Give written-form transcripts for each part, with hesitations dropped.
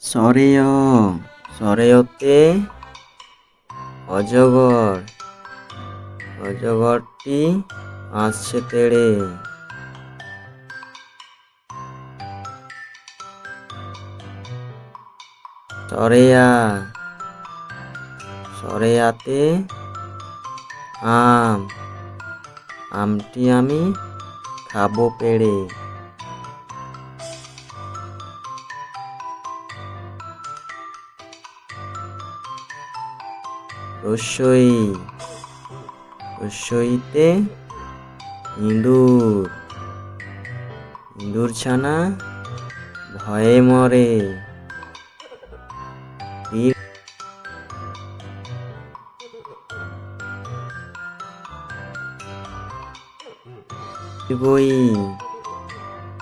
সরেয় সরেয়তে অজগর, অজগরটি আসছে তেড়ে। সরেয়া সরেয়াতে আম, আমটি আমি খাবো পেড়ে। রসই রসইতে ইঁদুর, ইঁদুর ছানা ভয়ে মরে। দীর্ঘই,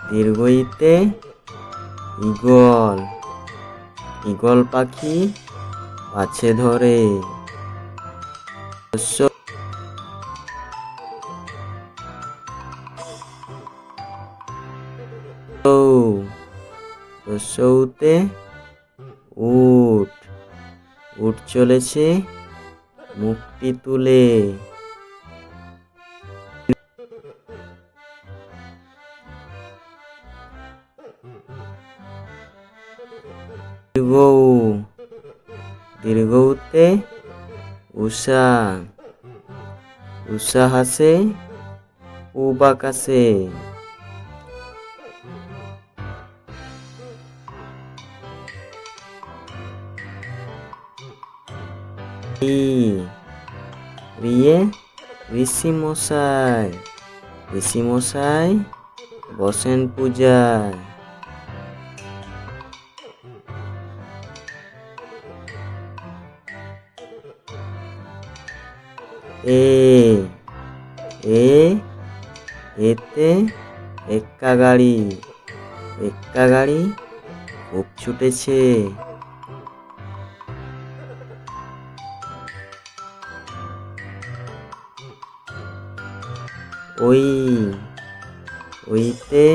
দীর্ঘইতে ঈগল, ঈগল পাখি পাছে ধরে। রসৌতে উট, উট চলেছে মুখটি তুলে। দীর্ঘৌ, দীর্ঘৌতে উষা, উষা হাসে পূব আকাশে। রিয়ে ঋষি মশাই, ঋষি মশাই বসেন পূজায়। এতে এক্কা গাড়ি, এক্কা গাড়ি খুব ছুটেছে। ওইতে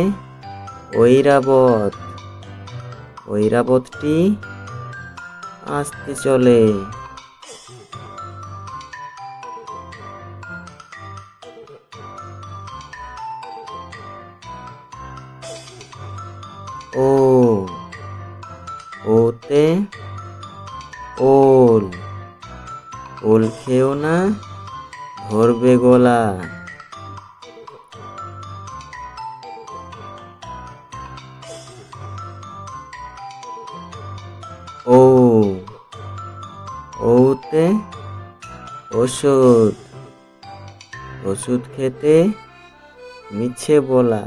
ঐরাবত, ঐরাবতটি আসতে চলে। ওতে ওল, ওল খেও না ধরবে গলা। ওতে ওষুধ, ওষুধ খেতে মিছে বলা।